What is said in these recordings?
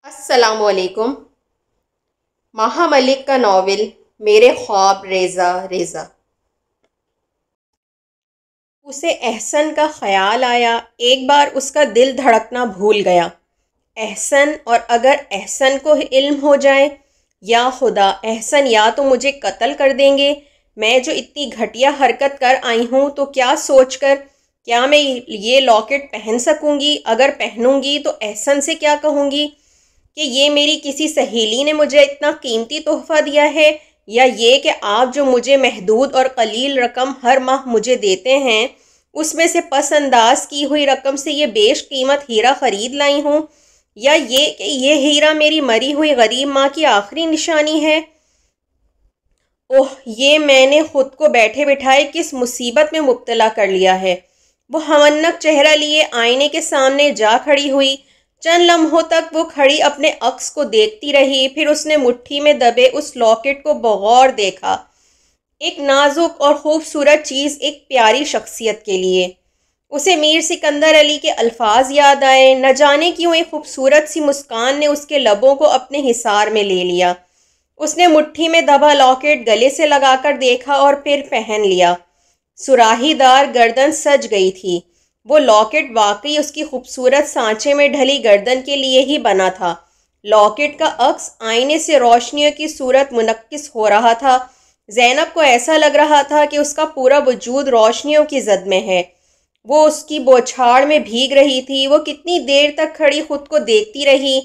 السلام علیکم۔ ماہا ملک کا ناول میرے خواب ریزہ ریزہ۔ اسے احسن کا خیال آیا۔ ایک بار اس کا دل دھڑکنا بھول گیا۔ احسن، اور اگر احسن کو علم ہو جائے، یا خدا، احسن یا تو مجھے قتل کر دیں گے۔ میں جو اتنی گھٹیا حرکت کر آئی ہوں تو کیا سوچ کر، کیا میں یہ لاکٹ پہن سکوں گی؟ اگر پہنوں گی تو احسن سے کیا کہوں گی کہ یہ میری کسی سہیلی نے مجھے اتنا قیمتی تحفہ دیا ہے، یا یہ کہ آپ جو مجھے محدود اور قلیل رقم ہر ماہ مجھے دیتے ہیں، اس میں سے پس انداز کی ہوئی رقم سے یہ بیش قیمت ہیرا خرید لائی ہوں، یا یہ کہ یہ ہیرا میری مری ہوئی غریب ماں کی آخری نشانی ہے۔ اوہ، یہ میں نے خود کو بیٹھے بٹھائے کس مصیبت میں مبتلا کر لیا ہے۔ وہ ہونک چہرہ لیے آئینے کے سامنے جا کھڑی ہوئی۔ چند لمحوں تک وہ کھڑی اپنے عکس کو دیکھتی رہی، پھر اس نے مٹھی میں دبے اس لاکٹ کو بغور دیکھا۔ ایک نازک اور خوبصورت چیز ایک پیاری شخصیت کے لیے۔ اسے میر سکندر علی کے الفاظ یاد آئے، نہ جانے کیوں ایک خوبصورت سی مسکان نے اس کے لبوں کو اپنے حصار میں لے لیا۔ اس نے مٹھی میں دبا لاکٹ گلے سے لگا کر دیکھا اور پھر پہن لیا۔ سراہی دار گردن سج گئی تھی۔ وہ لاکٹ واقعی اس کی خوبصورت سانچے میں ڈھلی گردن کے لیے ہی بنا تھا۔ لاکٹ کا عکس آئینے سے روشنیوں کی صورت منعکس ہو رہا تھا۔ زینب کو ایسا لگ رہا تھا کہ اس کا پورا وجود روشنیوں کی زد میں ہے۔ وہ اس کی بوچھاڑ میں بھیگ رہی تھی۔ وہ کتنی دیر تک کھڑی خود کو دیکھتی رہی۔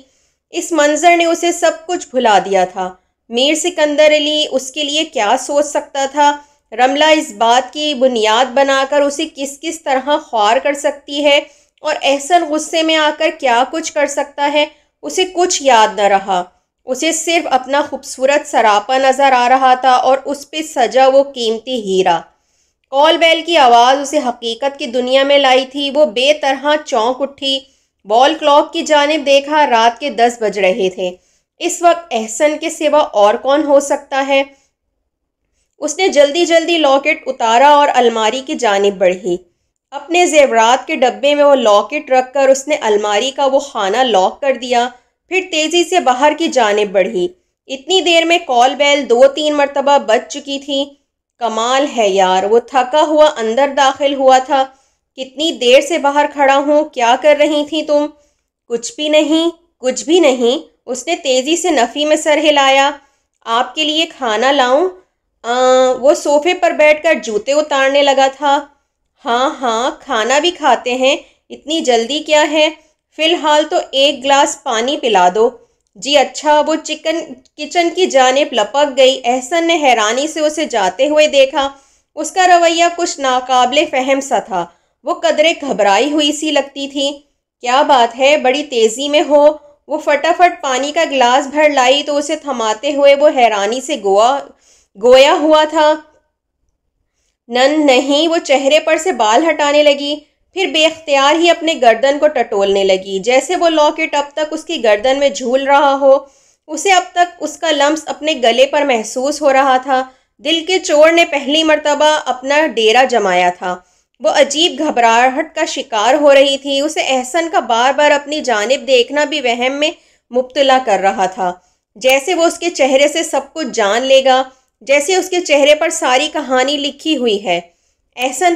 اس منظر نے اسے سب کچھ بھلا دیا تھا۔ میر سکندر علی اس کے لیے کیا سوچ سکتا تھا؟ رملہ اس بات کی بنیاد بنا کر اسے کس کس طرح خوار کر سکتی ہے، اور احسن غصے میں آ کر کیا کچھ کر سکتا ہے، اسے کچھ یاد نہ رہا۔ اسے صرف اپنا خوبصورت سراپا نظر آ رہا تھا اور اس پہ سجا وہ قیمتی ہیرا۔ کال بیل کی آواز اسے حقیقت کی دنیا میں لائی تھی۔ وہ بے طرح چونک اٹھی، وال کلاک کی جانب دیکھا۔ رات کے 10 بج رہے تھے۔ اس وقت احسن کے سوا اور کون ہو سکتا ہے؟ اس نے جلدی جلدی لاکٹ اتارا اور الماری کی جانب بڑھی۔ اپنے زیورات کے ڈبے میں وہ لاکٹ رکھ کر اس نے الماری کا وہ خانہ لاک کر دیا، پھر تیزی سے باہر کی جانب بڑھی۔ اتنی دیر میں کال بیل 2-3 مرتبہ بج چکی تھی۔ کمال ہے یار، وہ تھکا ہوا اندر داخل ہوا تھا۔ کتنی دیر سے باہر کھڑا ہوں، کیا کر رہی تھی تم؟ کچھ بھی نہیں، کچھ بھی نہیں۔ اس نے تیزی سے نفی میں سر ہلایا۔ آپ کے لیے کھانا لاؤں؟ وہ صوفے پر بیٹھ کر جوتے اتارنے لگا تھا۔ ہاں ہاں، کھانا بھی کھاتے ہیں، اتنی جلدی کیا ہے؟ فی الحال تو ایک گلاس پانی پلا دو۔ جی اچھا۔ وہ کچن کی جانب لپک گئی۔ احسن نے حیرانی سے اسے جاتے ہوئے دیکھا۔ اس کا رویہ کچھ ناقابل فہم سا تھا۔ وہ قدرے گھبرائی ہوئی سی لگتی تھی۔ کیا بات ہے، بڑی تیزی میں ہو؟ وہ فٹافٹ پانی کا گلاس بھر لائی تو اسے تھماتے ہوئے وہ حیرانی سے گویا ہوا تھا۔ نہیں، وہ چہرے پر سے بال ہٹانے لگی، پھر بے اختیار ہی اپنے گردن کو ٹٹولنے لگی، جیسے وہ لاکٹ اب تک اس کی گردن میں جھول رہا ہو۔ اسے اب تک اس کا لمس اپنے گلے پر محسوس ہو رہا تھا۔ دل کے چور نے پہلی مرتبہ اپنا ڈیرا جمایا تھا۔ وہ عجیب گھبراہٹ کا شکار ہو رہی تھی۔ اسے احسن کا بار بار اپنی جانب دیکھنا بھی وہم میں مبتلا کر رہا تھا، جیسے وہ اس کے چہرے سے سب کچھ جان لے گا، جیسے اس کے چہرے پر ساری کہانی لکھی ہوئی ہے۔ احسن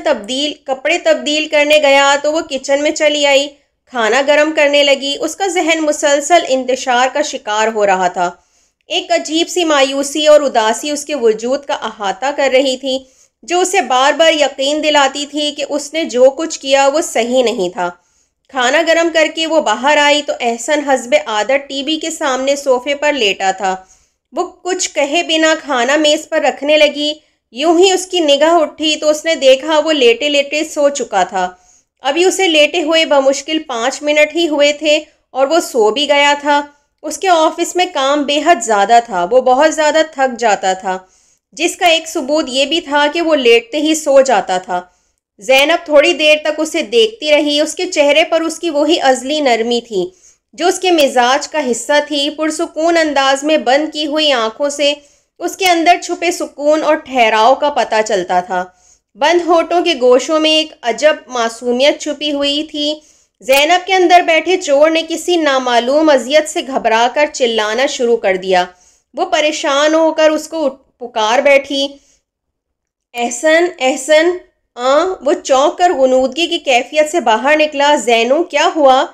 کپڑے تبدیل کرنے گیا تو وہ کچن میں چلی آئی، کھانا گرم کرنے لگی۔ اس کا ذہن مسلسل انتشار کا شکار ہو رہا تھا۔ ایک عجیب سی مایوسی اور اداسی اس کے وجود کا احاطہ کر رہی تھی، جو اسے بار بار یقین دلاتی تھی کہ اس نے جو کچھ کیا وہ صحیح نہیں تھا۔ کھانا گرم کر کے وہ باہر آئی تو احسن حسب عادت ٹی وی کے سامنے صوفے پر لیٹا تھا۔ وہ کچھ کہے بنا کھانا میز پر رکھنے لگی۔ یوں ہی اس کی نگاہ اٹھی تو اس نے دیکھا وہ لیٹے لیٹے سو چکا تھا۔ ابھی اسے لیٹے ہوئے بمشکل 5 منٹ ہی ہوئے تھے اور وہ سو بھی گیا تھا۔ اس کے آفس میں کام بے حد زیادہ تھا۔ وہ بہت زیادہ تھک جاتا تھا، جس کا ایک ثبوت یہ بھی تھا کہ وہ لیٹتے ہی سو جاتا تھا۔ زینب تھوڑی دیر تک اسے دیکھتی رہی۔ اس کے چہرے پر اس کی وہی ازلی نرمی تھی جو اس کے مزاج کا حصہ تھی۔ پرسکون انداز میں بند کی ہوئی آنکھوں سے اس کے اندر چھپے سکون اور ٹھہراؤ کا پتہ چلتا تھا۔ بند ہونٹوں کے گوشوں میں ایک عجب معصومیت چھپی ہوئی تھی۔ زینب کے اندر بیٹھے چور نے کسی نامعلوم اذیت سے گھبرا کر چلانا شروع کر دیا۔ وہ پریشان ہو کر اس کو پکار بیٹھی، احسن احسن۔ وہ چونک کر غنودگی کی کیفیت سے باہر نکلا۔ زینو کیا ہوا؟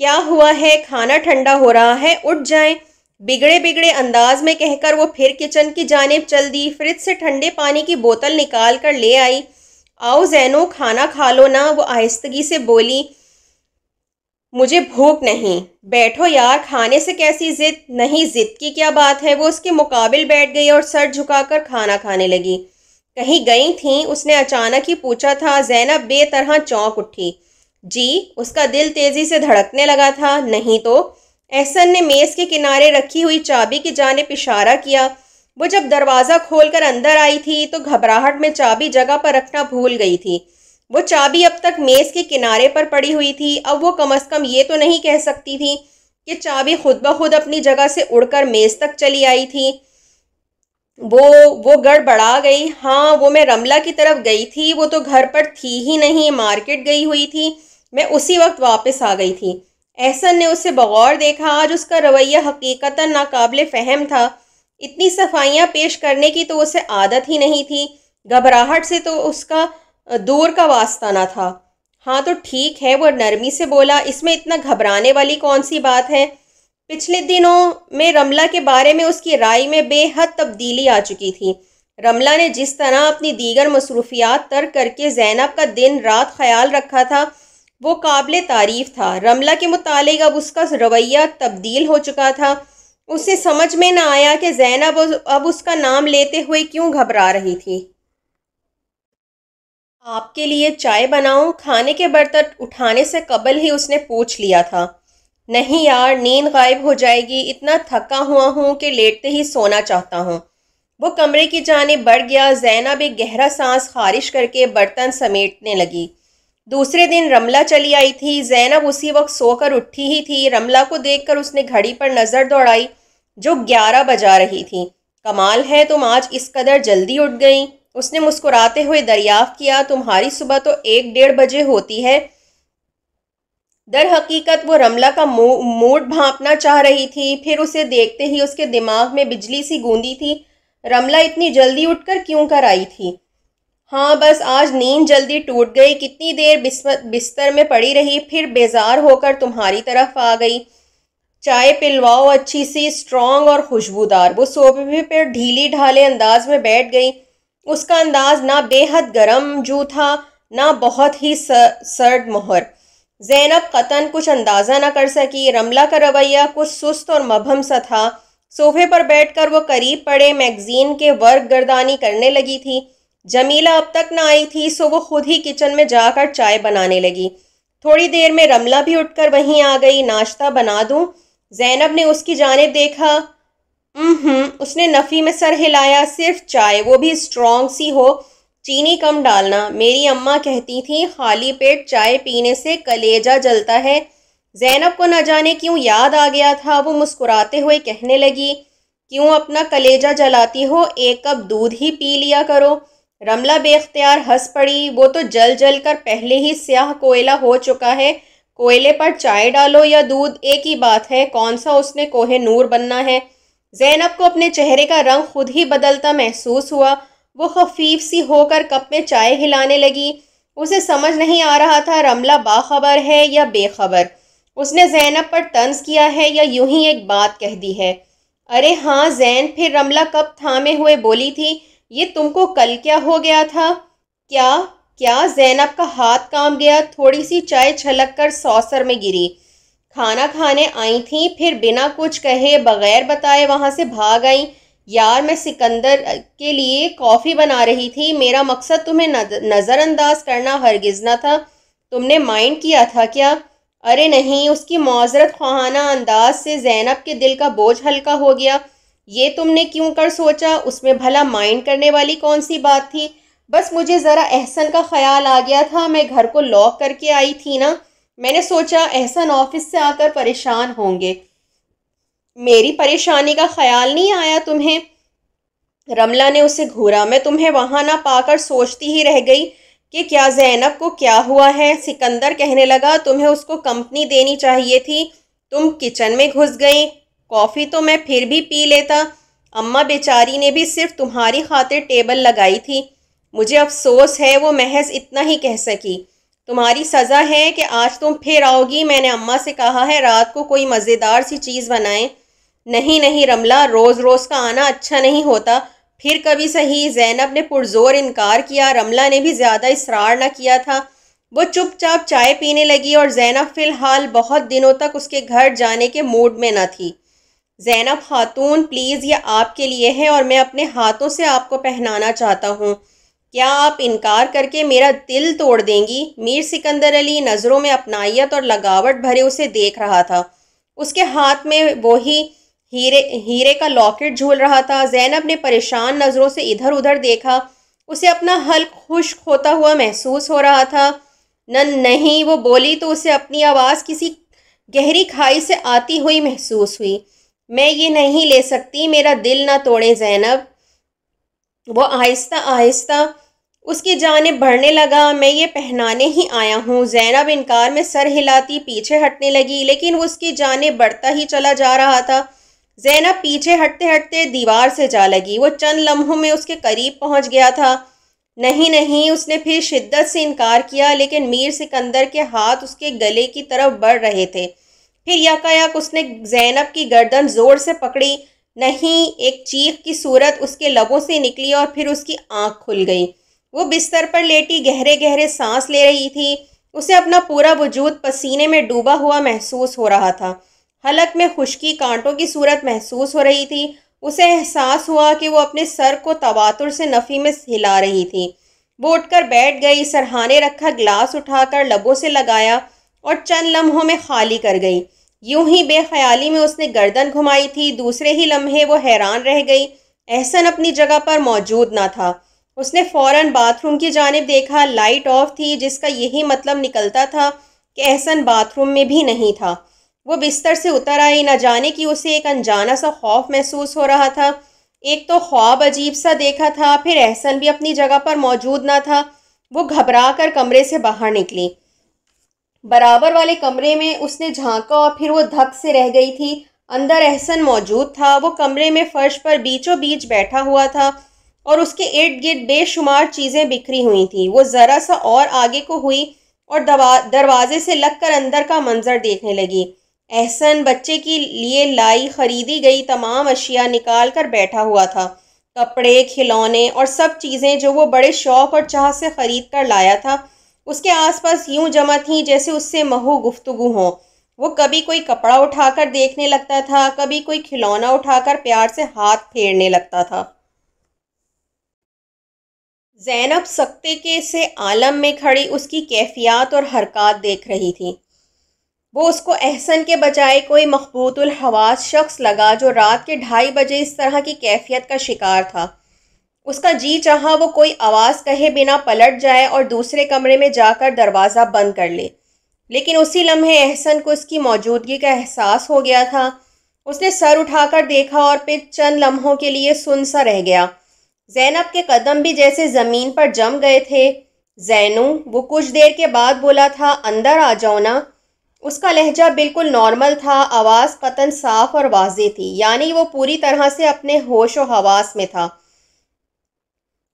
کیا ہوا ہے؟ کھانا ٹھنڈا ہو رہا ہے، اٹھ جائیں، بگڑے بگڑے انداز میں کہہ کر وہ پھر کچن کی جانب چل دی۔ فریج سے ٹھنڈے پانی کی بوتل نکال کر لے آئی۔ آؤ زینو، کھانا کھا لو نا، وہ آہستگی سے بولی۔ مجھے بھوک نہیں۔ بیٹھو یار، کھانے سے کیسی ضد؟ نہیں، ضد کی کیا بات ہے؟ وہ اس کے مقابل بیٹھ گئی اور سر جھکا کر کھانا کھانے لگی۔ کہیں گئی تھیں؟ اس نے اچانک ہی پوچھا تھا۔ زینب بے طرح چونک اٹھی۔ جی، اس کا دل تیزی سے دھڑکنے لگا تھا۔ نہیں تو؟ احسن نے میز کے کنارے رکھی ہوئی چابی کی جانب اشارہ کیا۔ وہ جب دروازہ کھول کر اندر آئی تھی تو گھبراہٹ میں چابی جگہ پر رکھنا بھول گئی تھی۔ وہ چابی اب تک میز کے کنارے پر پڑی ہوئی تھی۔ اب وہ کم از کم یہ تو نہیں کہہ سکتی تھی کہ چابی خود بخود اپنی جگہ سے اڑ کر میز تک چلی آئی تھی۔ وہ گڑبڑا گئی۔ ہاں، وہ میں رملہ کی طرف گئی تھی، وہ تو گھر پر تھی ہی نہیں، مارکیٹ گئی ہوئی تھی، میں اسی وقت واپس آ گئی تھی۔ احسن نے اسے بغور دیکھا۔ آج اس کا رویہ حقیقتاً ناقابل فہم تھا۔ اتنی صفائیاں پیش کرنے کی تو اسے عادت ہی نہیں تھی۔ گھبراہٹ سے تو اس کا دور کا واسطہ نہ تھا۔ ہاں تو ٹھیک ہے، وہ نرمی سے بولا، اس میں اتنا گھبرانے والی کون سی بات ہے؟ پچھلے دنوں میں رملہ کے بارے میں اس کی رائے میں بے حد تبدیلی آ چکی تھی۔ رملہ نے جس طرح اپنی دیگر مصروفیات ترک کر کے زینب کا دن رات خیال رکھا تھا وہ قابل تعریف تھا۔ رملہ کے متعلق اب اس کا رویہ تبدیل ہو چکا تھا۔ اسے سمجھ میں نہ آیا کہ زینب اب اس کا نام لیتے ہوئے کیوں گھبرا رہی تھی۔ آپ کے لیے چائے بناؤں؟ کھانے کے برتن اٹھانے سے قبل ہی اس نے پوچھ لیا تھا۔ نہیں یار، نیند غائب ہو جائے گی، اتنا تھکا ہوا ہوں کہ لیٹتے ہی سونا چاہتا ہوں۔ وہ کمرے کی جانب بڑھ گیا۔ زینب ایک گہرا سانس خارج کر کے برتن سمیٹنے لگی۔ دوسرے دن رملہ چلی آئی تھی۔ زینب اسی وقت سو کر اٹھی ہی تھی۔ رملہ کو دیکھ کر اس نے گھڑی پر نظر دوڑائی جو 11 بجا رہی تھی۔ کمال ہے، تم آج اس قدر جلدی اٹھ گئیں۔ اس نے مسکراتے ہوئے دریافت کیا۔ تمہاری صبح تو 1-1:30 بجے ہوتی ہے۔ در حقیقت وہ رملہ کا موڈ بھانپنا چاہ رہی تھی، پھر اسے دیکھتے ہی اس کے دماغ میں بجلی سی گوندی تھی۔ رملہ اتنی جلدی اٹھ کر کیوں کر آئی تھی؟ ہاں بس آج نیند جلدی ٹوٹ گئی، کتنی دیر بستر میں پڑی رہی، پھر بیزار ہو کر تمہاری طرف آ گئی۔ چائے پلواؤ، اچھی سی، اسٹرانگ اور خوشبودار۔ وہ صوفے پر ڈھیلی ڈھالے انداز میں بیٹھ گئی۔ اس کا انداز نہ بے حد گرم جو تھا نہ بہت ہی سرد مہر۔ زینب قطعاً کچھ اندازہ نہ کر سکی۔ رملہ کا رویہ کچھ سست اور مبہم سا تھا۔ صوفے پر بیٹھ کر وہ قریب پڑے میگزین کے ورق گردانی کرنے لگی تھی۔ جمیلہ اب تک نہ آئی تھی سو وہ خود ہی کچن میں جا کر چائے بنانے لگی۔ تھوڑی دیر میں رملہ بھی اٹھ کر وہیں آ گئی۔ ناشتہ بنا دوں؟ زینب نے اس کی جانب دیکھا۔ اس نے نفی میں سر ہلایا۔ صرف چائے، وہ بھی اسٹرانگ سی ہو، چینی کم ڈالنا۔ میری اماں کہتی تھی خالی پیٹ چائے پینے سے کلیجہ جلتا ہے۔ زینب کو نہ جانے کیوں یاد آ گیا تھا۔ وہ مسکراتے ہوئے کہنے لگی، کیوں اپنا کلیجہ جلاتی ہو؟ 1 کپ دودھ ہی پی لیا کرو۔ رملہ بے اختیار ہنس پڑی۔ وہ تو جل جل کر پہلے ہی سیاہ کوئلہ ہو چکا ہے، کوئلے پر چائے ڈالو یا دودھ ایک ہی بات ہے، کون سا اس نے کوہ نور بننا ہے؟ زینب کو اپنے چہرے کا رنگ خود ہی بدلتا محسوس ہوا۔ وہ خفیف سی ہو کر کپ میں چائے ہلانے لگی۔ اسے سمجھ نہیں آ رہا تھا رملہ باخبر ہے یا بے خبر، اس نے زینب پر طنز کیا ہے یا یوں ہی ایک بات کہہ دی ہے۔ ارے ہاں زین، پھر رملہ کپ تھامے ہوئے بولی تھی، یہ تم کو کل کیا ہو گیا تھا؟ کیا زینب کا ہاتھ کانپ گیا۔ تھوڑی سی چائے چھلک کر سوسر میں گری۔ کھانا کھانے آئی تھیں، پھر بنا کچھ کہے بغیر بتائے وہاں سے بھاگ آئیں۔ یار میں سکندر کے لیے کافی بنا رہی تھی، میرا مقصد تمہیں نظر انداز کرنا ہرگز نہ تھا۔ تم نے مائنڈ کیا تھا کیا؟ ارے نہیں، اس کی معذرت خواہانہ انداز سے زینب کے دل کا بوجھ ہلکا ہو گیا۔ یہ تم نے کیوں کر سوچا؟ اس میں بھلا مائنڈ کرنے والی کون سی بات تھی؟ بس مجھے ذرا احسن کا خیال آ گیا تھا، میں گھر کو لاک کر کے آئی تھی نا، میں نے سوچا احسن آفس سے آ کر پریشان ہوں گے۔ میری پریشانی کا خیال نہیں آیا تمہیں؟ رملہ نے اسے گھورا۔ میں تمہیں وہاں نہ پا کر سوچتی ہی رہ گئی کہ کیا زینب کو کیا ہوا ہے۔ سکندر کہنے لگا تمہیں اس کو کمپنی دینی چاہیے تھی، تم کچن میں گھس گئیں، کافی تو میں پھر بھی پی لیتا، اماں بیچاری نے بھی صرف تمہاری خاطر ٹیبل لگائی تھی، مجھے افسوس ہے وہ محض اتنا ہی کہہ سکی، تمہاری سزا ہے کہ آج تم پھر آؤ گی، میں نے اماں سے کہا ہے رات کو کوئی مزیدار سی چیز بنائیں۔ نہیں نہیں رملہ، روز روز کا آنا اچھا نہیں ہوتا، پھر کبھی صحیح۔ زینب نے پرزور انکار کیا، رملہ نے بھی زیادہ اصرار نہ کیا تھا، وہ چپ چاپ چائے پینے لگی اور زینب فی الحال بہت دنوں تک اس کے گھر جانے کے موڈ میں نہ تھی۔ زینب خاتون پلیز یہ آپ کے لیے ہے اور میں اپنے ہاتھوں سے آپ کو پہنانا چاہتا ہوں، کیا آپ انکار کر کے میرا دل توڑ دیں گی؟ میر سکندر علی نظروں میں اپنائیت اور لگاوٹ بھرے اسے دیکھ رہا تھا، اس کے ہاتھ میں وہی ہیرے کا لاکٹ جھول رہا تھا۔ زینب نے پریشان نظروں سے ادھر ادھر دیکھا، اسے اپنا حلق خشک ہوتا ہوا محسوس ہو رہا تھا۔ نہیں، وہ بولی تو اسے اپنی آواز کسی گہری کھائی سے آتی ہوئی محسوس ہوئی۔ میں یہ نہیں لے سکتی، میرا دل نہ توڑیں زینب۔ وہ آہستہ آہستہ اس کی جانب بڑھنے لگا، میں یہ پہنانے ہی آیا ہوں۔ زینب انکار میں سر ہلاتی پیچھے ہٹنے لگی، لیکن وہ اس کی جانب بڑھتا ہی چلا جا رہا تھا۔ زینب پیچھے ہٹتے ہٹتے دیوار سے جا لگی، وہ چند لمحوں میں اس کے قریب پہنچ گیا تھا۔ نہیں نہیں، اس نے پھر شدت سے انکار کیا، لیکن میر سکندر کے ہاتھ اس کے گلے کی طرف بڑھ رہے تھے۔ پھر یکایک اس نے زینب کی گردن زور سے پکڑی۔ نہیں، ایک چیخ کی صورت اس کے لبوں سے نکلی اور پھر اس کی آنکھ کھل گئی۔ وہ بستر پر لیٹی گہرے گہرے سانس لے رہی تھی، اسے اپنا پورا وجود پسینے میں ڈوبا ہوا محسوس ہو رہا تھا، حلق میں خشکی کانٹوں کی صورت محسوس ہو رہی تھی۔ اسے احساس ہوا کہ وہ اپنے سر کو تواتر سے نفی میں ہلا رہی تھی۔ وہ اٹھ کر بیٹھ گئی، سرہانے رکھا گلاس اٹھا کر لبوں سے لگایا اور چند لمحوں میں خالی کر گئی۔ یوں ہی بے خیالی میں اس نے گردن گھمائی تھی، دوسرے ہی لمحے وہ حیران رہ گئی، احسن اپنی جگہ پر موجود نہ تھا۔ اس نے فوراً باتھ روم کی جانب دیکھا، لائٹ آف تھی، جس کا یہی مطلب نکلتا تھا کہ احسن باتھ روم میں بھی نہیں تھا۔ وہ بستر سے اتر آئی، نہ جانے کی اسے ایک انجانا سا خوف محسوس ہو رہا تھا۔ ایک تو خواب عجیب سا دیکھا تھا، پھر احسن بھی اپنی جگہ پر موجود نہ تھا۔ وہ گھبرا کر کمرے سے باہر نکلی، برابر والے کمرے میں اس نے جھانکا اور پھر وہ دھک سے رہ گئی تھی۔ اندر احسن موجود تھا، وہ کمرے میں فرش پر بیچوں بیچ بیٹھا ہوا تھا اور اس کے ارد گرد بے شمار چیزیں بکھری ہوئی تھیں۔ وہ ذرا سا اور آگے کو ہوئی اور دروازے سے لگ کر اندر کا منظر دیکھنے لگی۔ احسن بچے کے لیے لائی خریدی گئی تمام اشیاء نکال کر بیٹھا ہوا تھا، کپڑے، کھلونے اور سب چیزیں جو وہ بڑے شوق اور چاہ سے خرید کر لایا تھا، اس کے آس پاس یوں جمع تھیں جیسے اس سے محو گفتگو ہوں۔ وہ کبھی کوئی کپڑا اٹھا کر دیکھنے لگتا تھا، کبھی کوئی کھلونا اٹھا کر پیار سے ہاتھ پھیرنے لگتا تھا۔ زینب سکتے کے سے عالم میں کھڑی اس کی کیفیات اور حرکات دیکھ رہی تھی۔ وہ اس کو احسن کے بجائے کوئی مخبوط الحواس شخص لگا جو رات کے 2:30 بجے اس طرح کی کیفیت کا شکار تھا۔ اس کا جی چاہا وہ کوئی آواز کہے بنا پلٹ جائے اور دوسرے کمرے میں جا کر دروازہ بند کر لے، لیکن اسی لمحے احسن کو اس کی موجودگی کا احساس ہو گیا تھا۔ اس نے سر اٹھا کر دیکھا اور پھر چند لمحوں کے لیے سن سا رہ گیا۔ زینب کے قدم بھی جیسے زمین پر جم گئے تھے۔ زینو، وہ کچھ دیر کے بعد بولا تھا، اندر آ جاؤ نا۔ اس کا لہجہ بالکل نارمل تھا، آواز قطعاً صاف اور واضح تھی، یعنی وہ پوری طرح سے اپنے ہوش و حواس میں تھا۔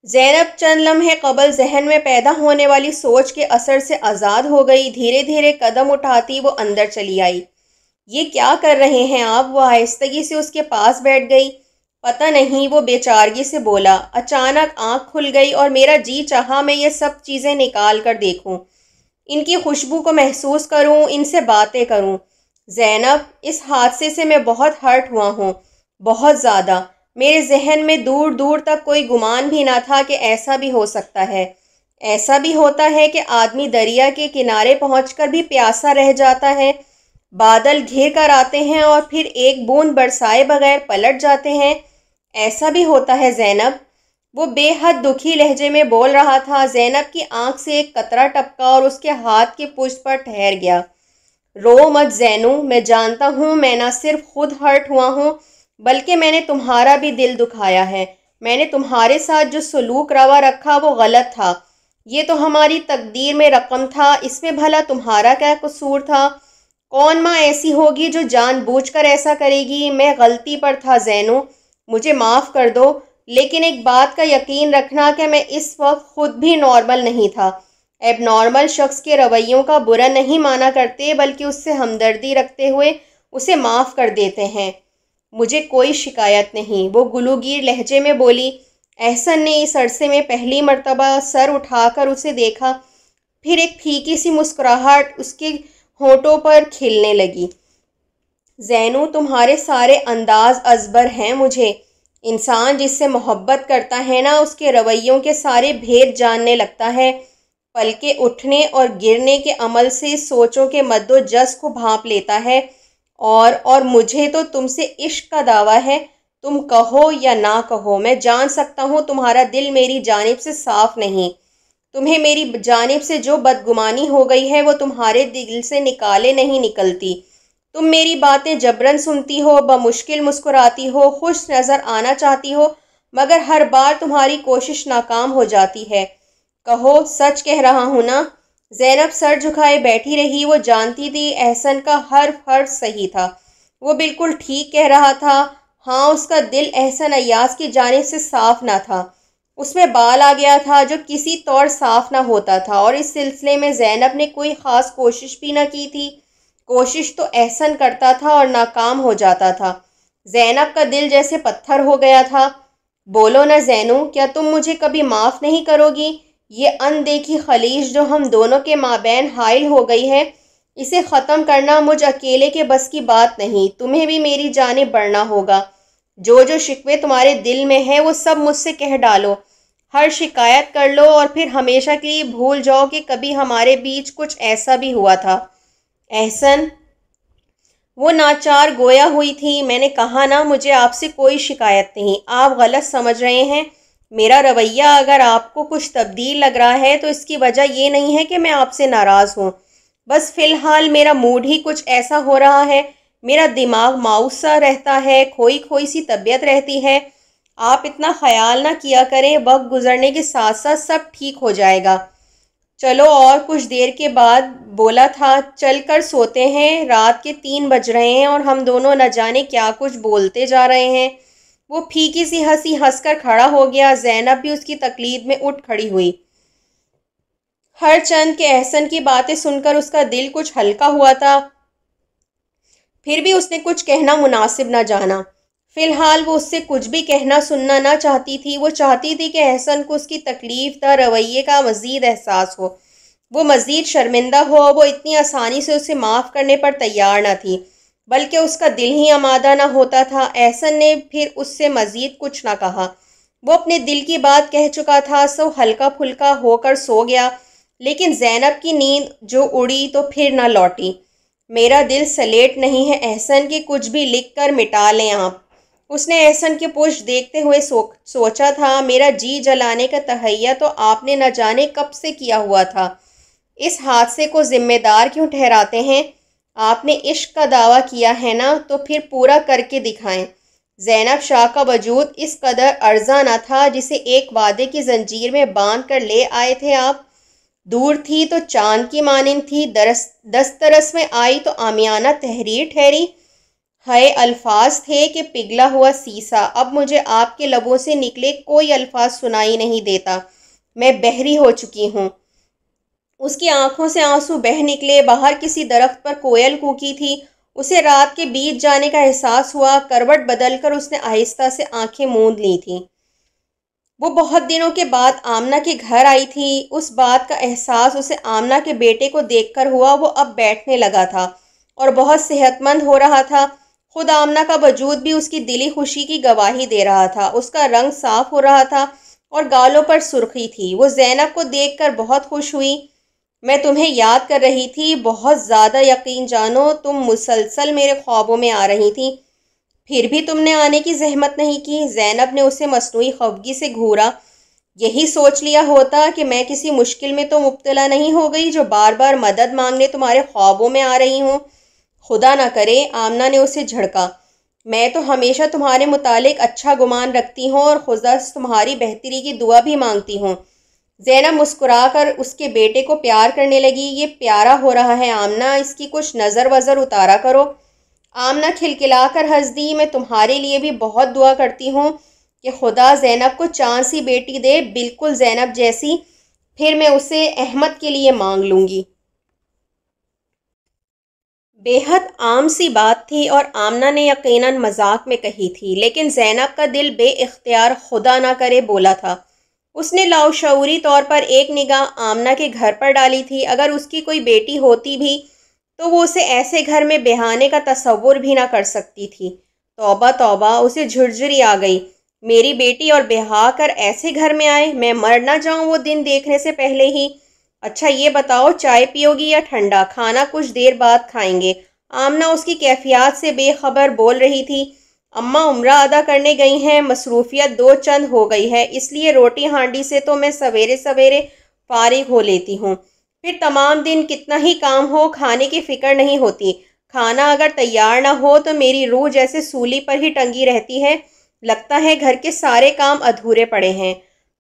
زینب چند لمحے قبل ذہن میں پیدا ہونے والی سوچ کے اثر سے آزاد ہو گئی، دھیرے دھیرے قدم اٹھاتی وہ اندر چلی آئی۔ یہ کیا کر رہے ہیں آپ؟ وہ آہستگی سے اس کے پاس بیٹھ گئی۔ پتہ نہیں، وہ بے چارگی سے بولا۔ اچانک آنکھ کھل گئی اور میرا جی چاہا میں یہ سب چیزیں نکال کر دیکھوں، ان کی خوشبو کو محسوس کروں، ان سے باتیں کروں۔ زینب، اس حادثے سے میں بہت ہرٹ ہوا ہوں، بہت زیادہ۔ میرے ذہن میں دور دور تک کوئی گمان بھی نہ تھا کہ ایسا بھی ہو سکتا ہے۔ ایسا بھی ہوتا ہے کہ آدمی دریا کے کنارے پہنچ کر بھی پیاسا رہ جاتا ہے، بادل گھیر کر آتے ہیں اور پھر ایک بوند برسائے بغیر پلٹ جاتے ہیں۔ ایسا بھی ہوتا ہے زینب، وہ بے حد دکھی لہجے میں بول رہا تھا۔ زینب کی آنکھ سے ایک قطرہ ٹپکا اور اس کے ہاتھ کی پشت پر ٹھہر گیا۔ رو مت زینو، میں جانتا ہوں میں نہ صرف خود ہرٹ ہوا ہوں بلکہ میں نے تمہارا بھی دل دکھایا ہے۔ میں نے تمہارے ساتھ جو سلوک روا رکھا وہ غلط تھا، یہ تو ہماری تقدیر میں رقم تھا، اس میں بھلا تمہارا کیا قصور تھا؟ کون ماں ایسی ہوگی جو جان بوجھ کر ایسا کرے گی؟ میں غلطی پر تھا زینو، مجھے معاف کر دو، لیکن ایک بات کا یقین رکھنا کہ میں اس وقت خود بھی نارمل نہیں تھا۔ ایب نارمل شخص کے رویوں کا برا نہیں مانا کرتے، بلکہ اس سے ہمدردی رکھتے ہوئے اسے معاف کر دیتے ہیں۔ مجھے کوئی شکایت نہیں، وہ گلوگیر لہجے میں بولی۔ احسن نے اس عرصے میں پہلی مرتبہ سر اٹھا کر اسے دیکھا، پھر ایک پھیکی سی مسکراہٹ اس کے ہونٹوں پر کھلنے لگی۔ زینو، تمہارے سارے انداز ازبر ہیں مجھے۔ انسان جس سے محبت کرتا ہے نا، اس کے رویوں کے سارے بھید جاننے لگتا ہے۔ پلکیں اٹھنے اور گرنے کے عمل سے سوچوں کے مد و جزر کو بھانپ لیتا ہے۔ اور مجھے تو تم سے عشق کا دعویٰ ہے، تم کہو یا نہ کہو، میں جان سکتا ہوں تمہارا دل میری جانب سے صاف نہیں۔ تمہیں میری جانب سے جو بدگمانی ہو گئی ہے وہ تمہارے دل سے نکالے نہیں نکلتی۔ تم میری باتیں جبراً سنتی ہو، بمشکل مسکراتی ہو، خوش نظر آنا چاہتی ہو، مگر ہر بار تمہاری کوشش ناکام ہو جاتی ہے۔ کہو، سچ کہہ رہا ہوں نا؟ زینب سر جھکائے بیٹھی رہی۔ وہ جانتی تھی احسن کا ہر حرف صحیح تھا، وہ بالکل ٹھیک کہہ رہا تھا۔ ہاں، اس کا دل احسن ایاز کی جانب سے صاف نہ تھا، اس میں بال آ گیا تھا جو کسی طور صاف نہ ہوتا تھا، اور اس سلسلے میں زینب نے کوئی خاص کوشش بھی نہ کی تھی۔ کوشش تو احسن کرتا تھا اور ناکام ہو جاتا تھا۔ زینب کا دل جیسے پتھر ہو گیا تھا۔ بولو نا زینو، کیا تم مجھے کبھی معاف نہیں کرو گی؟ یہ اندیکھی خلیج جو ہم دونوں کے مابین حائل ہو گئی ہے، اسے ختم کرنا مجھ اکیلے کے بس کی بات نہیں، تمہیں بھی میری جانب بڑھنا ہوگا۔ جو شکوے تمہارے دل میں ہیں وہ سب مجھ سے کہہ ڈالو، ہر شکایت کر لو، اور پھر ہمیشہ کے لیے بھول جاؤ کہ کبھی ہمارے بیچ کچھ ایسا بھی ہوا تھا۔ احسن، وہ ناچار گویا ہوئی تھی۔ میں نے کہا نا، مجھے آپ سے کوئی شکایت نہیں، آپ غلط سمجھ رہے ہیں۔ میرا رویہ اگر آپ کو کچھ تبدیل لگ رہا ہے تو اس کی وجہ یہ نہیں ہے کہ میں آپ سے ناراض ہوں، بس فی الحال میرا موڈ ہی کچھ ایسا ہو رہا ہے، میرا دماغ ماؤس سا رہتا ہے، کھوئی سی طبیعت رہتی ہے۔ آپ اتنا خیال نہ کیا کریں، وقت گزرنے کے ساتھ ساتھ سب ٹھیک ہو جائے گا۔ چلو، اور کچھ دیر کے بعد بولا تھا، چل کر سوتے ہیں، رات کے 3 بج رہے ہیں اور ہم دونوں نہ جانے کیا کچھ بولتے جا رہے ہیں۔ وہ پھیکی سی ہنسی ہنس کر کھڑا ہو گیا۔ زینب بھی اس کی تقلید میں اٹھ کھڑی ہوئی۔ ہر چند کے احسن کی باتیں سن کر اس کا دل کچھ ہلکا ہوا تھا، پھر بھی اس نے کچھ کہنا مناسب نہ جانا۔ فی الحال وہ اس سے کچھ بھی کہنا سننا نہ چاہتی تھی۔ وہ چاہتی تھی کہ احسن کو اس کی تکلیف دہ رویے کا مزید احساس ہو، وہ مزید شرمندہ ہو۔ وہ اتنی آسانی سے اسے معاف کرنے پر تیار نہ تھی، بلکہ اس کا دل ہی آمادہ نہ ہوتا تھا۔ احسن نے پھر اس سے مزید کچھ نہ کہا، وہ اپنے دل کی بات کہہ چکا تھا، سو ہلکا پھلکا ہو کر سو گیا۔ لیکن زینب کی نیند جو اڑی تو پھر نہ لوٹی۔ میرا دل سلیٹ نہیں ہے احسن کہ کچھ بھی لکھ کر مٹا لیں آپ۔ اس نے احسن کی پشت دیکھتے ہوئے سوچا تھا، میرا جی جلانے کا تہیہ تو آپ نے نہ جانے کب سے کیا ہوا تھا، اس حادثے کو ذمہ دار کیوں ٹھہراتے ہیں؟ آپ نے عشق کا دعویٰ کیا ہے نا، تو پھر پورا کر کے دکھائیں۔ زینب شاہ کا وجود اس قدر ارزاں نہ تھا جسے ایک وعدے کی زنجیر میں باندھ کر لے آئے تھے آپ۔ دور تھی تو چاند کی مانند تھی، دسترس میں آئی تو عامیانہ تحریر ٹھہری۔ ہائے الفاظ تھے کہ پگھلا ہوا سیسا، اب مجھے آپ کے لبوں سے نکلے کوئی الفاظ سنائی نہیں دیتا، میں بحری ہو چکی ہوں۔ اس کی آنکھوں سے آنسو بہہ نکلے۔ باہر کسی درخت پر کوئل کوکی تھی، اسے رات کے بیت جانے کا احساس ہوا۔ کروٹ بدل کر اس نے آہستہ سے آنکھیں موند لی تھیں۔ وہ بہت دنوں کے بعد آمنہ کے گھر آئی تھی، اس بات کا احساس اسے آمنہ کے بیٹے کو دیکھ کر ہوا۔ وہ اب بیٹھنے لگا تھا اور بہت صحت مند ہو رہا تھا۔ خود آمنہ کا وجود بھی اس کی دلی خوشی کی گواہی دے رہا تھا۔ اس کا رنگ صاف ہو رہا تھا اور گالوں پر سرخی تھی۔ وہ زینب کو دیکھ کر بہت خوش ہوئی۔ میں تمہیں یاد کر رہی تھی، بہت زیادہ، یقین جانو تم مسلسل میرے خوابوں میں آ رہی تھی، پھر بھی تم نے آنے کی زحمت نہیں کی۔ زینب نے اسے مصنوعی خفگی سے گھورا۔ یہی سوچ لیا ہوتا کہ میں کسی مشکل میں تو مبتلا نہیں ہو گئی جو بار بار مدد مانگنے تمہارے خوابوں میں آ رہی ہوں۔ خدا نہ کرے، آمنہ نے اسے جھڑکا، میں تو ہمیشہ تمہارے متعلق اچھا گمان رکھتی ہوں اور خدا سے تمہاری بہتری کی دعا بھی مانگتی ہوں۔ زینب مسکرا کر اس کے بیٹے کو پیار کرنے لگی۔ یہ پیارا ہو رہا ہے آمنہ، اس کی کچھ نظر وزر اتارا کرو۔ آمنہ کھلکھلا کر ہنس دی۔ میں تمہارے لیے بھی بہت دعا کرتی ہوں کہ خدا زینب کو چاند سی بیٹی دے، بالکل زینب جیسی، پھر میں اسے احمد کے لیے مانگ لوں گی۔ بے حد عام سی بات تھی اور آمنہ نے یقیناً مذاق میں کہی تھی، لیکن زینب کا دل بے اختیار خدا نہ کرے بولا تھا۔ اس نے لاشعوری طور پر ایک نگاہ آمنہ کے گھر پر ڈالی تھی۔ اگر اس کی کوئی بیٹی ہوتی بھی تو وہ اسے ایسے گھر میں بہانے کا تصور بھی نہ کر سکتی تھی۔ توبہ توبہ، اسے جھرجھری آ گئی۔ میری بیٹی اور بہا کر ایسے گھر میں آئے، میں مر نہ جاؤں وہ دن دیکھنے سے پہلے ہی۔ اچھا یہ بتاؤ، چائے پیو گی یا ٹھنڈا؟ کھانا کچھ دیر بعد کھائیں گے۔ آمنہ اس کی کیفیات سے بے خبر بول رہی تھی۔ اماں عمرہ ادا کرنے گئی ہیں، مصروفیت دو چند ہو گئی ہے، اس لیے روٹی ہانڈی سے تو میں سویرے سویرے فارغ ہو لیتی ہوں، پھر تمام دن کتنا ہی کام ہو کھانے کی فکر نہیں ہوتی۔ کھانا اگر تیار نہ ہو تو میری روح جیسے سولی پر ہی ٹنگی رہتی ہے، لگتا ہے گھر کے سارے کام ادھورے پڑے ہیں۔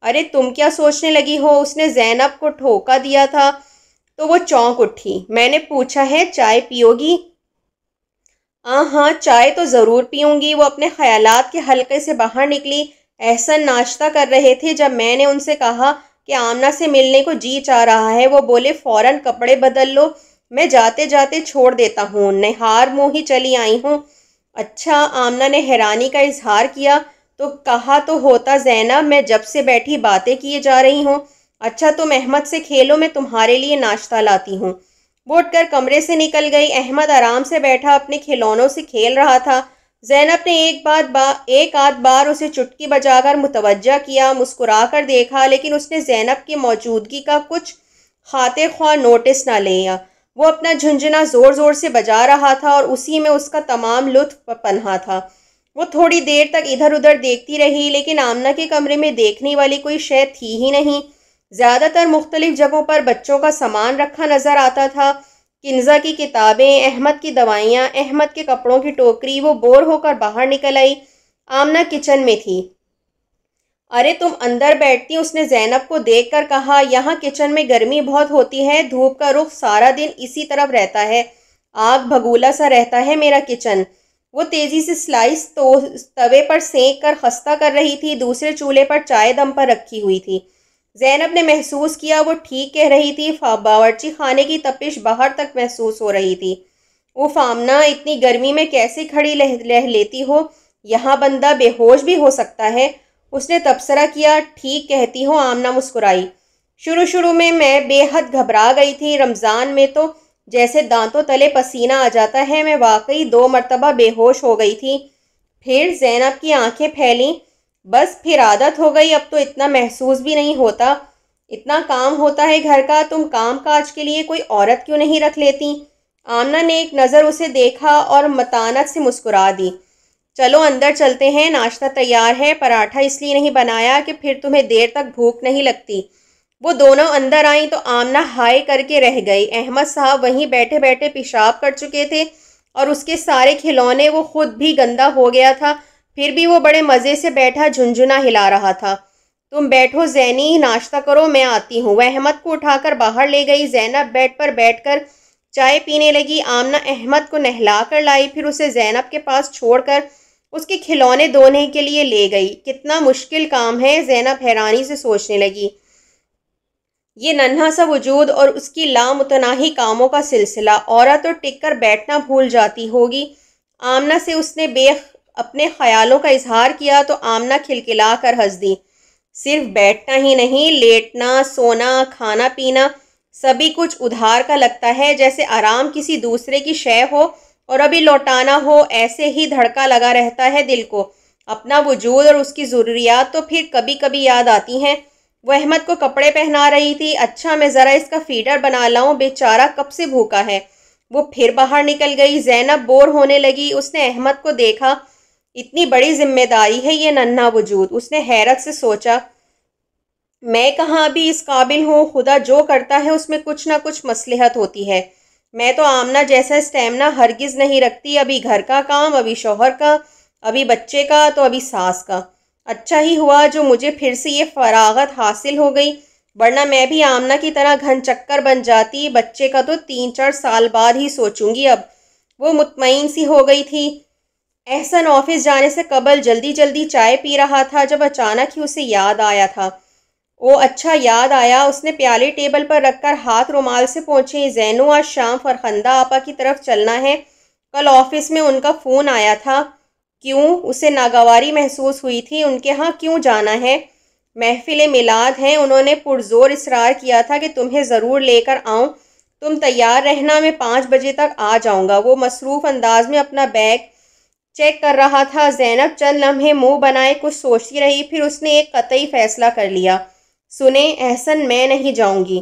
ارے تم کیا سوچنے لگی ہو؟ اس نے زینب کو ٹھوکا دیا تھا تو وہ چونک اٹھی۔ میں نے پوچھا ہے چائے پیو گی؟ ہاں چائے تو ضرور پیوں گی۔ وہ اپنے خیالات کے حلقے سے باہر نکلی۔ احسن ناشتہ کر رہے تھے جب میں نے ان سے کہا کہ آمنہ سے ملنے کو جی چاہ رہا ہے۔ وہ بولے فوراً کپڑے بدل لو، میں جاتے جاتے چھوڑ دیتا ہوں، نہار منہ ہی چلی آئی ہوں۔ اچھا، آمنہ نے حیرانی کا اظہار کیا۔ تو کہا تو ہوتا زینب، میں جب سے بیٹھی باتیں کیے جا رہی ہوں۔ اچھا تم احمد سے کھیلو، میں تمہارے لیے ناشتہ لاتی ہوں۔ وہ اٹھ کر کمرے سے نکل گئی۔ احمد آرام سے بیٹھا اپنے کھلونوں سے کھیل رہا تھا۔ زینب نے ایک آدھ بار اسے چٹکی بجا کر متوجہ کیا، مسکرا کر دیکھا، لیکن اس نے زینب کی موجودگی کا کچھ خاطر خواہ نوٹس نہ لیا۔ وہ اپنا جھنجھنا زور زور سے بجا رہا تھا اور اسی میں اس کا تمام لطف پنہاں تھا۔ وہ تھوڑی دیر تک ادھر ادھر دیکھتی رہی، لیکن آمنہ کے کمرے میں دیکھنے والی کوئی شے تھی ہی نہیں۔ زیادہ تر مختلف جگہوں پر بچوں کا سامان رکھا نظر آتا تھا، کنزہ کی کتابیں، احمد کی دوائیاں، احمد کے کپڑوں کی ٹوکری۔ وہ بور ہو کر باہر نکل آئی۔ آمنہ کچن میں تھی۔ ارے تم اندر بیٹھتی؟ اس نے زینب کو دیکھ کر کہا۔ یہاں کچن میں گرمی بہت ہوتی ہے، دھوپ کا رخ سارا دن اسی طرف رہتا ہے، آگ بھگولا سا رہتا ہے میرا کچن۔ وہ تیزی سے سلائس توے پر سینک کر خستہ کر رہی تھی، دوسرے چولہے پر چائے دم پر رکھی ہوئی تھی۔ زینب نے محسوس کیا وہ ٹھیک کہہ رہی تھی، باورچی خانے کی تپش باہر تک محسوس ہو رہی تھی۔ اف آمنہ، اتنی گرمی میں کیسے کھڑی رہ لیتی ہو؟ یہاں بندہ بے ہوش بھی ہو سکتا ہے، اس نے تبصرہ کیا۔ ٹھیک کہتی ہو، آمنہ مسکرائی۔ شروع میں بے حد گھبرا گئی تھی، رمضان میں تو جیسے دانتوں تلے پسینہ آ جاتا ہے، میں واقعی 2 مرتبہ بے ہوش ہو گئی تھی۔ پھر زینب کی آنکھیں پھیلیں۔ بس پھر عادت ہو گئی، اب تو اتنا محسوس بھی نہیں ہوتا۔ اتنا کام ہوتا ہے گھر کا، تم کام کاج کے لیے کوئی عورت کیوں نہیں رکھ لیتی؟ آمنہ نے ایک نظر اسے دیکھا اور متانت سے مسکرا دی۔ چلو اندر چلتے ہیں، ناشتہ تیار ہے، پراٹھا اس لیے نہیں بنایا کہ پھر تمہیں دیر تک بھوک نہیں لگتی۔ وہ دونوں اندر آئیں تو آمنہ ہائے کر کے رہ گئی۔ احمد صاحب وہیں بیٹھے بیٹھے پیشاب کر چکے تھے اور اس کے سارے کھلونے، وہ خود بھی گندا ہو گیا تھا، پھر بھی وہ بڑے مزے سے بیٹھا جھنجھنا ہلا رہا تھا۔ تم بیٹھو زینی، ناشتہ کرو، میں آتی ہوں۔ وہ احمد کو اٹھا کر باہر لے گئی۔ زینب بیڈ پر بیٹھ کر چائے پینے لگی۔ آمنہ احمد کو نہلا کر لائی، پھر اسے زینب کے پاس چھوڑ کر اس کے کھلونے دھونے کے لیے لے گئی۔ کتنا مشکل کام ہے، زینب حیرانی سے سوچنے لگی۔ یہ ننھا سا وجود اور اس کی لامتناہی کاموں کا سلسلہ، عورت تو ٹک کر بیٹھنا بھول جاتی ہوگی۔ آمنہ سے اس نے اپنے خیالوں کا اظہار کیا تو آمنہ کھلکھلا کر ہنس دی۔ صرف بیٹھنا ہی نہیں، لیٹنا، سونا، کھانا پینا، سبھی کچھ ادھار کا لگتا ہے، جیسے آرام کسی دوسرے کی شے ہو اور ابھی لوٹانا ہو۔ ایسے ہی دھڑکا لگا رہتا ہے دل کو، اپنا وجود اور اس کی ضروریات تو پھر کبھی کبھی یاد آتی ہیں۔ وہ احمد کو کپڑے پہنا رہی تھی۔ اچھا میں ذرا اس کا فیڈر بنا لاؤں، بیچارہ کب سے بھوکا ہے۔ وہ پھر باہر نکل گئی۔ زینب بور ہونے لگی، اس نے احمد کو دیکھا۔ اتنی بڑی ذمہ داری ہے یہ ننھا وجود، اس نے حیرت سے سوچا۔ میں کہاں ابھی اس قابل ہوں، خدا جو کرتا ہے اس میں کچھ نہ کچھ مصلحت ہوتی ہے۔ میں تو آمنہ جیسا اسٹیمنا ہرگز نہیں رکھتی، ابھی گھر کا کام، ابھی شوہر کا، ابھی بچے کا، تو ابھی ساس کا۔ اچھا ہی ہوا جو مجھے پھر سے یہ فراغت حاصل ہو گئی۔ ورنہ میں بھی آمنہ کی طرح گھن چکر بن جاتی، بچے کا تو 3-4 سال بعد ہی سوچوں گی اب۔ وہ مطمئن سی ہو گئی تھی۔ احسن آفس جانے سے قبل جلدی جلدی چائے پی رہا تھا جب اچانک ہی اسے یاد آیا تھا۔ او اچھا یاد آیا۔ اس نے پیالے ٹیبل پر رکھ کر ہاتھ رومال سے پوچھے، زینو آج شام فرخندہ آپا کی طرف چلنا ہے؟ کل آفس میں ان کا فون آیا تھا۔ کیوں؟ اسے ناگواری محسوس ہوئی تھی۔ ان کے ہاں کیوں جانا ہے؟ محفل میلاد ہے، انہوں نے پرزور اصرار کیا تھا کہ تمہیں ضرور لے کر آؤں، تم تیار رہنا، میں 5 بجے تک آ جاؤں گا۔ وہ مصروف انداز میں اپنا بیگ چیک کر رہا تھا۔ زینب چند لمحے منہ بنائے کچھ سوچتی رہی، پھر اس نے ایک قطعی فیصلہ کر لیا۔ سنیں احسن، میں نہیں جاؤں گی۔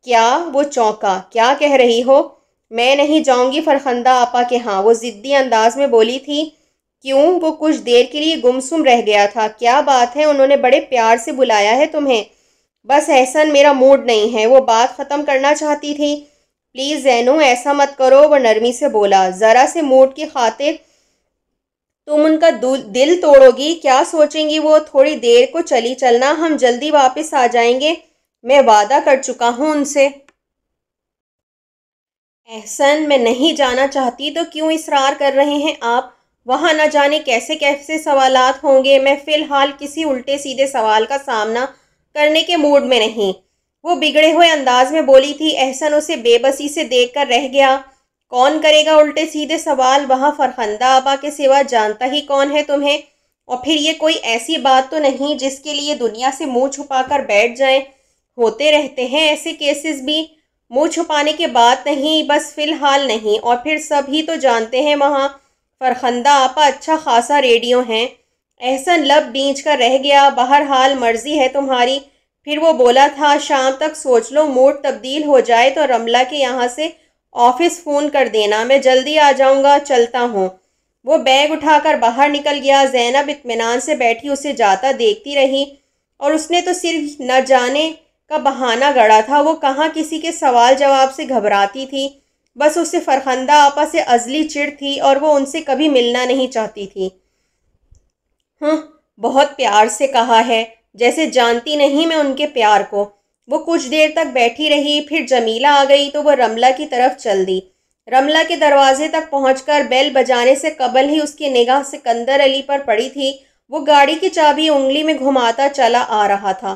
کیا؟ وہ چونکا۔ کیا کہہ رہی ہو؟ میں نہیں جاؤں گی فرخندہ آپا کے ہاں، وہ ضدی انداز میں بولی تھی۔ کیوں؟ وہ کچھ دیر کے لیے گمسم رہ گیا تھا۔ کیا بات ہے؟ انہوں نے بڑے پیار سے بلایا ہے تمہیں۔ بس احسن، میرا موڈ نہیں ہے، وہ بات ختم کرنا چاہتی تھی۔ پلیز زینو ایسا مت کرو، وہ نرمی سے بولا۔ ذرا سے موڈ کی خاطر تم ان کا دل توڑو گی؟ کیا سوچیں گی وہ؟ تھوڑی دیر کو چلی چلنا، ہم جلدی واپس آ جائیں گے، میں وعدہ کر چکا ہوں ان سے۔ احسن، میں نہیں جانا چاہتی تو کیوں اصرار کر رہے ہیں آپ؟ وہاں نہ جانے کیسے کیسے سوالات ہوں گے، میں فی الحال کسی الٹے سیدھے سوال کا سامنا کرنے کے موڈ میں نہیں، وہ بگڑے ہوئے انداز میں بولی تھی۔ احسن اسے بے بسی سے دیکھ کر رہ گیا۔ کون کرے گا الٹے سیدھے سوال؟ وہاں فرخندہ آپا کے سوا جانتا ہی کون ہے تمہیں؟ اور پھر یہ کوئی ایسی بات تو نہیں جس کے لیے دنیا سے منہ چھپا کر بیٹھ جائیں، ہوتے رہتے ہیں ایسے کیسز بھی۔ منہ چھپانے کے بات نہیں، بس فی الحال نہیں، اور پھر سب ہی تو جانتے ہیں وہاں فرخندہ آپا اچھا خاصا ریڈیو ہیں۔ احسن لب بینچ کر رہ گیا۔ بہرحال مرضی ہے تمہاری۔ پھر وہ بولا تھا، شام تک سوچ لو، موڈ تبدیل ہو جائے تو رملہ کے یہاں سے آفس فون کر دینا، میں جلدی آ جاؤں گا، چلتا ہوں۔ وہ بیگ اٹھا کر باہر نکل گیا۔ زینب اطمینان سے بیٹھی اسے جاتا دیکھتی رہی، اور اس نے تو صرف نہ جانے کا بہانہ گڑا تھا۔ وہ کہاں کسی کے سوال جواب سے گھبراتی تھی، بس اسے فرخندہ آپا سے ازلی چڑ تھی، اور وہ ان سے کبھی ملنا نہیں چاہتی تھی۔ بہت پیار سے کہا ہے، جیسے جانتی نہیں میں ان کے پیار کو۔ وہ کچھ دیر تک بیٹھی رہی، پھر جمیلہ آ گئی تو وہ رملہ کی طرف چل دی۔ رملہ کے دروازے تک پہنچ کر بیل بجانے سے قبل ہی اس کی نگاہ سکندر علی پر پڑی تھی۔ وہ گاڑی کی چابی انگلی میں گھماتا چلا آ رہا تھا۔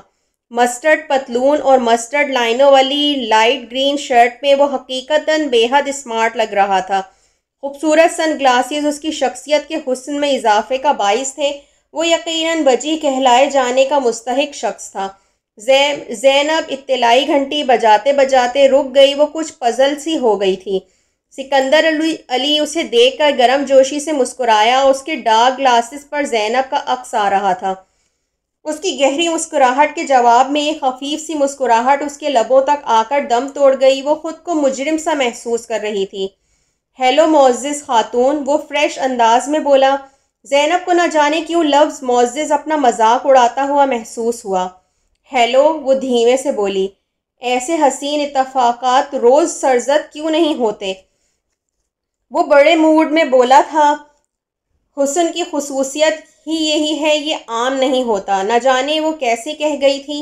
مسٹرڈ پتلون اور مسٹرڈ لائنوں والی لائٹ گرین شرٹ میں وہ حقیقتاً بے حد اسمارٹ لگ رہا تھا۔ خوبصورت سن گلاسز اس کی شخصیت کے حسن میں اضافے کا باعث تھے۔ وہ یقیناً وجیح کہلائے جانے کا مستحق شخص تھا۔ زینب اطلاعی گھنٹی بجاتے بجاتے رک گئی۔ وہ کچھ پزل سی ہو گئی تھی۔ سکندر علی اسے دیکھ کر گرم جوشی سے مسکرایا۔ اس کے ڈارک گلاسز پر زینب کا عکس آ رہا تھا۔ اس کی گہری مسکراہٹ کے جواب میں ایک خفیف سی مسکراہٹ اس کے لبوں تک آ کر دم توڑ گئی۔ وہ خود کو مجرم سا محسوس کر رہی تھی۔ ہیلو معزز خاتون، وہ فریش انداز میں بولا۔ زینب کو نہ جانے کیوں لفظ معزز اپنا مذاق اڑاتا ہوا محسوس ہوا۔ ہیلو، وہ دھیمے سے بولی۔ ایسے حسین اتفاقات روز سرزد کیوں نہیں ہوتے؟ وہ بڑے موڈ میں بولا تھا۔ حسن کی خصوصیت ہی یہی ہے، یہ عام نہیں ہوتا۔ نہ جانے وہ کیسے کہہ گئی تھی۔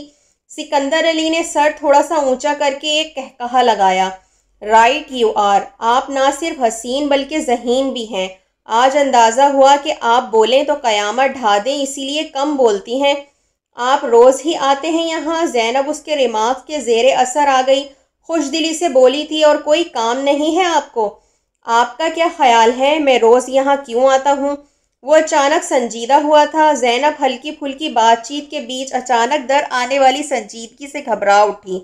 سکندر علی نے سر تھوڑا سا اونچا کر کے ایک کہکہا لگایا۔ رائٹ یو آر، آپ نہ صرف حسین بلکہ ذہین بھی ہیں۔ آج اندازہ ہوا کہ آپ بولیں تو قیامت ڈھا دیں، اسی لیے کم بولتی ہیں۔ آپ روز ہی آتے ہیں یہاں؟ زینب اس کے ریمارک کے زیر اثر آ گئی، خوش دلی سے بولی تھی۔ اور کوئی کام نہیں ہے آپ کو؟ آپ کا کیا خیال ہے میں روز یہاں کیوں آتا ہوں؟ وہ اچانک سنجیدہ ہوا تھا۔ زینب ہلکی پھلکی بات چیت کے بیچ اچانک در آنے والی سنجیدگی سے گھبرا اٹھی۔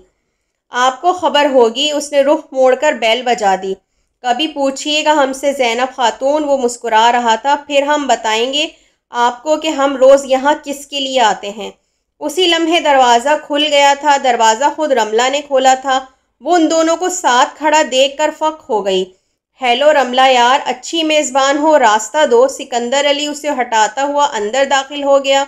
آپ کو خبر ہوگی، اس نے رخ موڑ کر بیل بجا دی۔ کبھی پوچھئے گا ہم سے زینب خاتون، وہ مسکرا رہا تھا، پھر ہم بتائیں گے آپ کو کہ ہم روز یہاں کس کے لیے آتے ہیں۔ اسی لمحے دروازہ کھل گیا تھا۔ دروازہ خود رملہ نے کھولا تھا۔ وہ ان دونوں کو ساتھ کھڑا دیکھ کر فق ہو گئی۔ ہیلو رملہ یار، اچھی میزبان ہو، راستہ دو۔ سکندر علی اسے ہٹاتا ہوا اندر داخل ہو گیا۔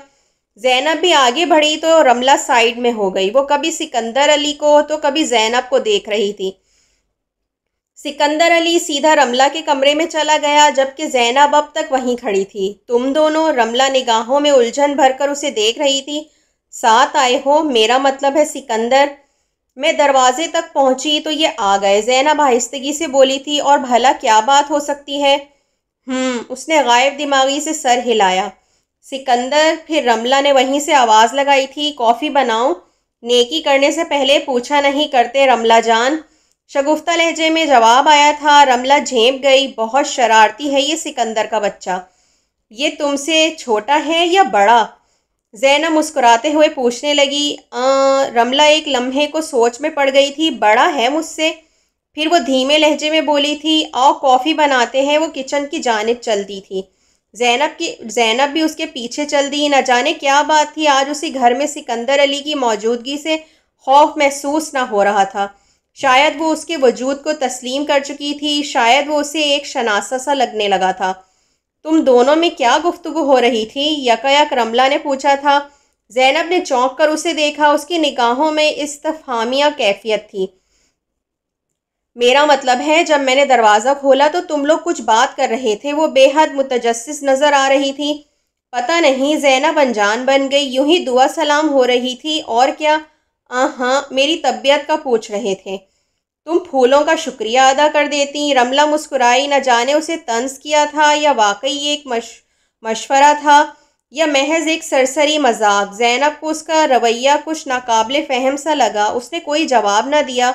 زینب بھی آگے بڑھی تو رملہ سائیڈ میں ہو گئی۔ وہ کبھی سکندر علی کو تو کبھی زینب کو دیکھ رہی تھی۔ سکندر علی سیدھا رملہ کے کمرے میں چلا گیا، جبکہ زینب اب تک وہیں کھڑی تھی۔ تم دونوں؟ رملہ نگاہوں میں الجھن بھر کر اسے دیکھ رہی تھی۔ ساتھ آئے ہو؟ میرا مطلب ہے سکندر۔ میں دروازے تک پہنچی تو یہ آ گئے، زینب آہستگی سے بولی تھی۔ اور بھلا کیا بات ہو سکتی ہے؟ اس نے غائب دماغی سے سر ہلایا۔ سکندر۔ پھر رملہ نے وہیں سے آواز لگائی تھی، کافی بناؤں؟ نیکی کرنے سے پہلے پوچھا نہیں کرتے رملہ جان، شگفتہ لہجے میں جواب آیا تھا۔ رملہ جھینپ گئی۔ بہت شرارتی ہے یہ سکندر کا بچہ۔ یہ تم سے چھوٹا ہے یا بڑا؟ زینب مسکراتے ہوئے پوچھنے لگی۔ رملہ ایک لمحے کو سوچ میں پڑ گئی تھی۔ بڑا ہے مجھ سے۔ پھر وہ دھیمے لہجے میں بولی تھی، آؤ کافی بناتے ہیں۔ وہ کچن کی جانب چل دی تھی۔ زینب بھی اس کے پیچھے چل دی۔ نہ جانے کیا بات تھی، آج اسی گھر میں سکندر علی کی موجودگی سے خوف محسوس نہ ہو رہا تھا۔ شاید وہ اس کے وجود کو تسلیم کر چکی تھی، شاید وہ اسے ایک شناسہ سا لگنے لگا تھا۔ تم دونوں میں کیا گفتگو ہو رہی تھی؟ یکایک رملہ نے پوچھا تھا۔ زینب نے چونک کر اسے دیکھا، اس کی نگاہوں میں استفہامیہ کیفیت تھی۔ میرا مطلب ہے جب میں نے دروازہ کھولا تو تم لوگ کچھ بات کر رہے تھے۔ وہ بے حد متجسس نظر آ رہی تھی۔ پتہ نہیں، زینب انجان بن گئی، یوں ہی دعا سلام ہو رہی تھی۔ اور کیا؟ ہاں، میری طبیعت کا پوچھ رہے تھے۔ تم پھولوں کا شکریہ ادا کر دیتی۔ رملہ مسکرائی۔ نہ جانے اسے طنز کیا تھا یا واقعی ایک مشورہ تھا یا محض ایک سرسری مذاق۔ زینب کو اس کا رویہ کچھ ناقابل فہم سا لگا۔ اس نے کوئی جواب نہ دیا۔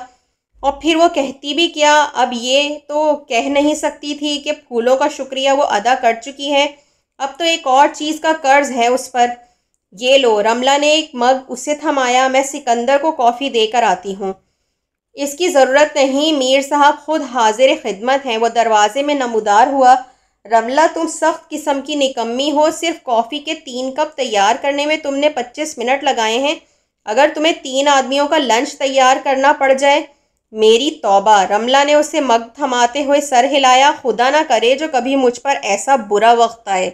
اور پھر وہ کہتی بھی کیا؟ اب یہ تو کہہ نہیں سکتی تھی کہ پھولوں کا شکریہ وہ ادا کر چکی ہے، اب تو ایک اور چیز کا قرض ہے اس پر۔ یہ لو۔ رملہ نے ایک مگ اسے تھمایا۔ میں سکندر کو کافی دے کر آتی ہوں۔ اس کی ضرورت نہیں، میر صاحب خود حاضر خدمت ہیں۔ وہ دروازے میں نمودار ہوا۔ رملہ، تم سخت قسم کی نکمی ہو۔ صرف کافی کے 3 کپ تیار کرنے میں تم نے 25 منٹ لگائے ہیں۔ اگر تمہیں 3 آدمیوں کا لنچ تیار کرنا پڑ جائے۔ میری توبہ! رملہ نے اسے مگ تھماتے ہوئے سر ہلایا۔ خدا نہ کرے جو کبھی مجھ پر ایسا برا وقت آئے۔